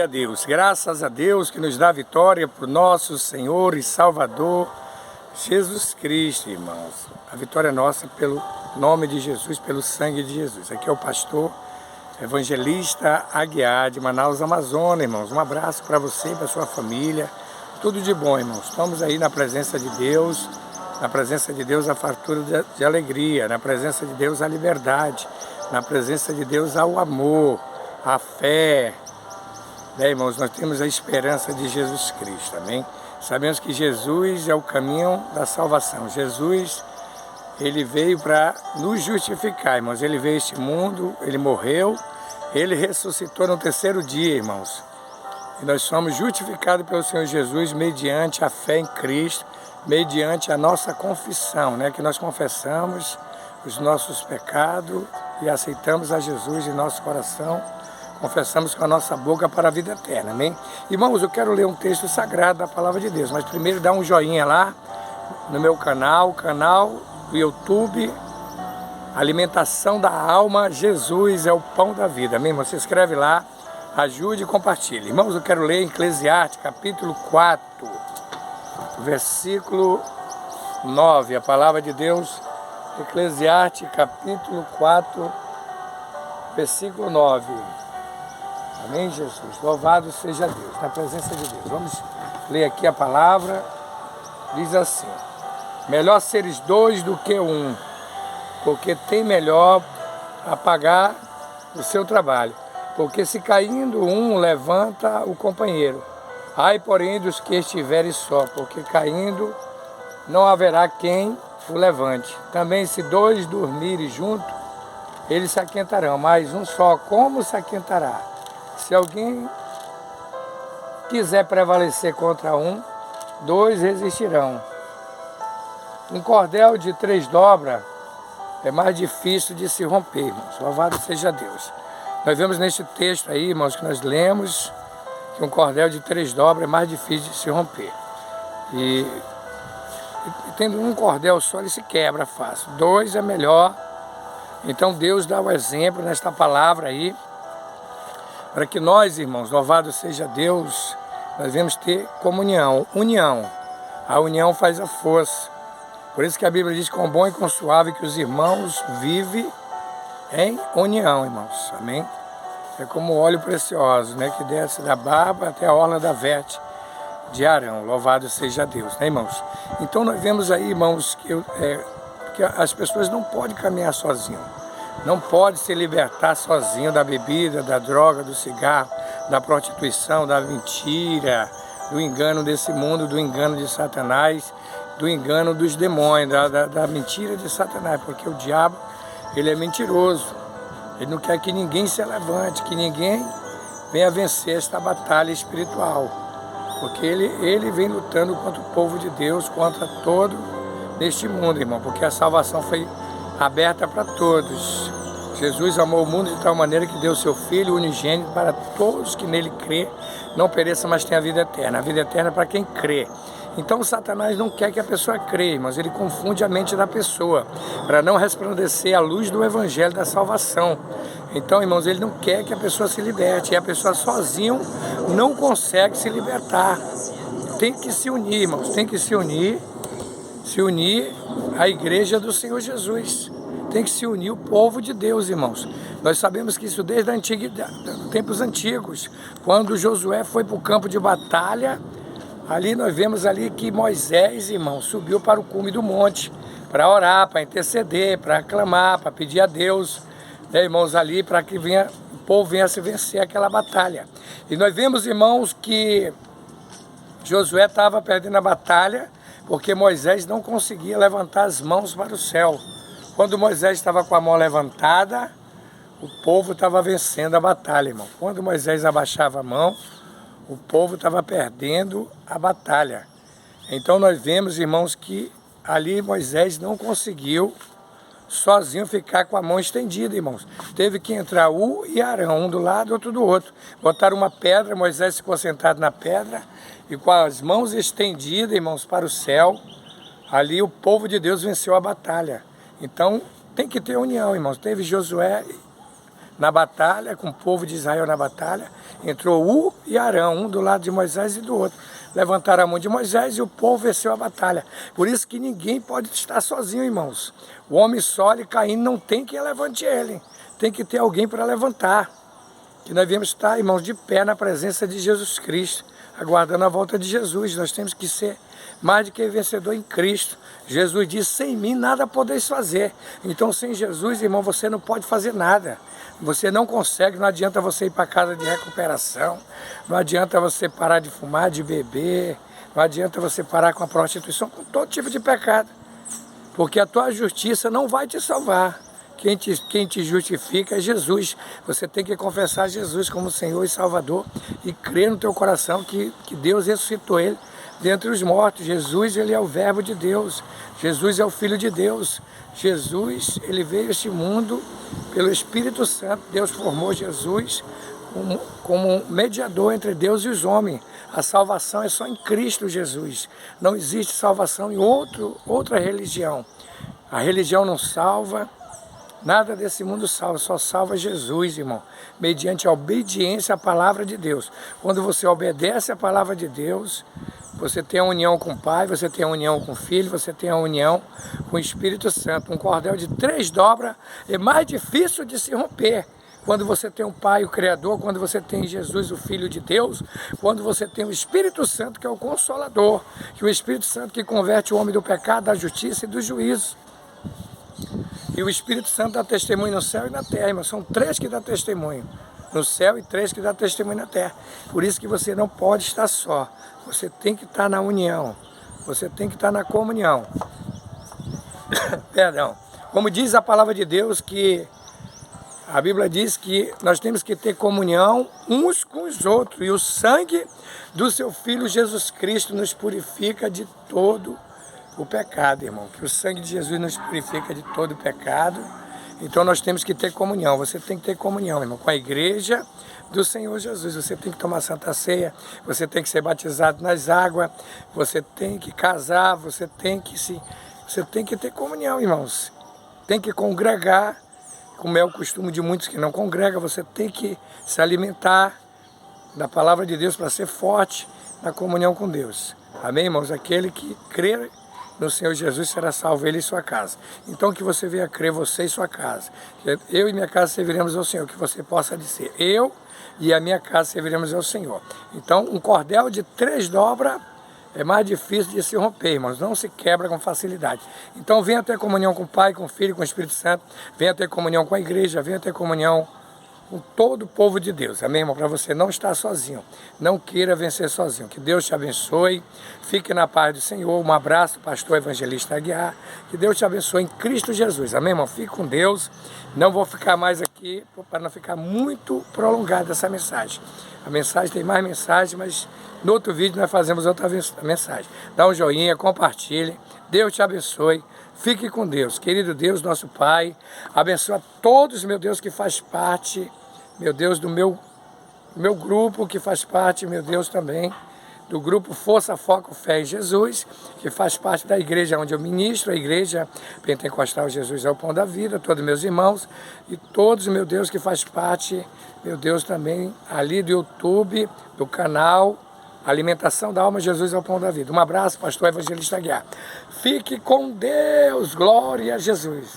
A Deus, graças a Deus que nos dá vitória por nosso Senhor e Salvador Jesus Cristo, irmãos. A vitória é nossa pelo nome de Jesus, pelo sangue de Jesus. Aqui é o pastor evangelista Aguiar de Manaus, Amazonas, irmãos. Um abraço para você e para sua família. Tudo de bom, irmãos. Estamos aí na presença de Deus. Na presença de Deus a fartura de alegria. Na presença de Deus a liberdade. Na presença de Deus há o amor, a fé. Irmãos, nós temos a esperança de Jesus Cristo, amém? Sabemos que Jesus é o caminho da salvação. Jesus, ele veio para nos justificar, irmãos. Ele veio a este mundo, ele morreu, ele ressuscitou no terceiro dia, irmãos. E nós somos justificados pelo Senhor Jesus mediante a fé em Cristo, mediante a nossa confissão, né? Que nós confessamos os nossos pecados e aceitamos a Jesus em nosso coração. Confessamos com a nossa boca para a vida eterna, amém? Irmãos, eu quero ler um texto sagrado da Palavra de Deus, mas primeiro dá um joinha lá no meu canal, o canal do YouTube, Alimentação da Alma, Jesus é o Pão da Vida, amém? Você escreve lá, ajude e compartilhe. Irmãos, eu quero ler Eclesiastes, capítulo 4, versículo 9, a Palavra de Deus, Eclesiastes, capítulo 4, versículo 9. Amém, Jesus? Louvado seja Deus, na presença de Deus. Vamos ler aqui a palavra. Diz assim: melhor seres dois do que um, porque tem melhor a pagar o seu trabalho. Porque se caindo um, levanta o companheiro. Ai, porém, dos que estiverem só, porque caindo não haverá quem o levante. Também se dois dormirem juntos, eles se aquentarão, mas um só como se aquentará? Se alguém quiser prevalecer contra um, dois resistirão. Um cordel de 3 dobras é mais difícil de se romper, irmãos. Louvado seja Deus. Nós vemos neste texto aí, irmãos, que nós lemos, que um cordel de 3 dobras é mais difícil de se romper. E tendo um cordel só, ele se quebra fácil. 2 é melhor. Então Deus dá o exemplo nesta palavra aí, para que nós, irmãos, louvado seja Deus, nós devemos ter comunhão, união. A união faz a força. Por isso que a Bíblia diz com bom e com suave que os irmãos vivem em união, irmãos. Amém? É como óleo precioso, né? Que desce da barba até a orla da veste de Arão. Louvado seja Deus, né, irmãos? Então nós vemos aí, irmãos, que as pessoas não podem caminhar sozinhas. Não pode se libertar sozinho da bebida, da droga, do cigarro, da prostituição, da mentira, do engano desse mundo, do engano de Satanás, do engano dos demônios, da mentira de Satanás, porque o diabo, ele é mentiroso. Ele não quer que ninguém se levante, que ninguém venha vencer esta batalha espiritual, porque ele vem lutando contra o povo de Deus, contra todo neste mundo, irmão, porque a salvação foi aberta para todos. Jesus amou o mundo de tal maneira que deu seu Filho unigênito para todos que nele crê, não pereça, mas tenha a vida eterna. A vida eterna é para quem crê. Então Satanás não quer que a pessoa creia, mas ele confunde a mente da pessoa, para não resplandecer a luz do evangelho da salvação. Então, irmãos, ele não quer que a pessoa se liberte, e a pessoa sozinho não consegue se libertar. Tem que se unir, irmãos, tem que se unir à igreja do Senhor Jesus. Tem que se unir o povo de Deus, irmãos. Nós sabemos que isso desde a antiguidade, tempos antigos, quando Josué foi para o campo de batalha, ali nós vemos ali que Moisés, irmãos, subiu para o cume do monte, para orar, para interceder, para clamar, para pedir a Deus, né, irmãos, ali para que o povo venha vencer aquela batalha. E nós vemos, irmãos, que Josué estava perdendo a batalha, porque Moisés não conseguia levantar as mãos para o céu. Quando Moisés estava com a mão levantada, o povo estava vencendo a batalha, irmão. Quando Moisés abaixava a mão, o povo estava perdendo a batalha. Então nós vemos, irmãos, que ali Moisés não conseguiu sozinho ficar com a mão estendida, irmãos. Teve que entrar e Arão, um do lado e outro do outro. Botaram uma pedra, Moisés ficou sentado na pedra e com as mãos estendidas, irmãos, para o céu, ali o povo de Deus venceu a batalha. Então, tem que ter união, irmãos. Teve Josué na batalha, com o povo de Israel na batalha, entrou U e Arão, um do lado de Moisés e do outro. Levantaram a mão de Moisés e o povo venceu a batalha. Por isso que ninguém pode estar sozinho, irmãos. O homem sole caindo, não tem quem levante ele. Tem que ter alguém para levantar. Que nós viemos estar, irmãos, de pé na presença de Jesus Cristo, aguardando a volta de Jesus. Nós temos que ser mais do que vencedor em Cristo. Jesus disse, sem mim nada podeis fazer. Então, sem Jesus, irmão, você não pode fazer nada. Você não consegue, não adianta você ir para a casa de recuperação, não adianta você parar de fumar, de beber, não adianta você parar com a prostituição, com todo tipo de pecado. Porque a tua justiça não vai te salvar. Quem te justifica é Jesus. Você tem que confessar Jesus como Senhor e Salvador e crer no teu coração que Deus ressuscitou Ele dentre os mortos. Jesus, Ele é o Verbo de Deus. Jesus é o Filho de Deus. Jesus, Ele veio a este mundo pelo Espírito Santo. Deus formou Jesus como mediador entre Deus e os homens. A salvação é só em Cristo Jesus. Não existe salvação em outra religião. A religião não salva. Nada desse mundo salva, só salva Jesus, irmão, mediante a obediência à palavra de Deus. Quando você obedece à palavra de Deus, você tem a união com o Pai, você tem a união com o Filho, você tem a união com o Espírito Santo. Um cordel de 3 dobras é mais difícil de se romper. Quando você tem o Pai, o Criador, quando você tem Jesus, o Filho de Deus, quando você tem o Espírito Santo, que é o Consolador, que é o Espírito Santo que converte o homem do pecado, da justiça e do juízo. E o Espírito Santo dá testemunho no céu e na terra, irmão. São 3 que dá testemunho no céu e 3 que dá testemunho na terra. Por isso que você não pode estar só. Você tem que estar na união. Você tem que estar na comunhão. Perdão. Como diz a palavra de Deus, que a Bíblia diz que nós temos que ter comunhão uns com os outros. E o sangue do seu Filho Jesus Cristo nos purifica de todo o pecado, irmão, que o sangue de Jesus nos purifica de todo o pecado. Então nós temos que ter comunhão. Você tem que ter comunhão, irmão, com a igreja do Senhor Jesus. Você tem que tomar Santa Ceia, você tem que ser batizado nas águas, você tem que casar, você tem que ter comunhão, irmãos. Tem que congregar, como é o costume de muitos que não congregam. Você tem que se alimentar da palavra de Deus para ser forte na comunhão com Deus. Amém, irmãos? Aquele que crê no Senhor Jesus será salvo, ele e sua casa. Então que você venha crer, você e sua casa. Eu e minha casa serviremos ao Senhor, que você possa dizer, eu e a minha casa serviremos ao Senhor. Então um cordel de 3 dobras é mais difícil de se romper, irmãos, não se quebra com facilidade. Então venha ter comunhão com o Pai, com o Filho, com o Espírito Santo, venha ter comunhão com a igreja, venha ter comunhão com todo o povo de Deus, amém, irmão? Para você não estar sozinho, não queira vencer sozinho. Que Deus te abençoe, fique na paz do Senhor. Um abraço, pastor evangelista Aguiar. Que Deus te abençoe em Cristo Jesus, amém, irmão? Fique com Deus. Não vou ficar mais aqui para não ficar muito prolongada essa mensagem. A mensagem tem mais mensagem, mas no outro vídeo nós fazemos outra mensagem. Dá um joinha, compartilhe. Deus te abençoe. Fique com Deus. Querido Deus, nosso Pai, abençoa todos, meu Deus, que faz parte, meu Deus, do meu grupo, que faz parte, meu Deus, também do grupo Força, Foco, Fé em Jesus, que faz parte da igreja onde eu ministro, a igreja Pentecostal Jesus é o Pão da Vida, todos meus irmãos e todos, meu Deus, que faz parte, meu Deus, também ali do YouTube, do canal Alimentação da Alma, Jesus é o Pão da Vida. Um abraço, pastor evangelista Aguiar. Fique com Deus, glória a Jesus.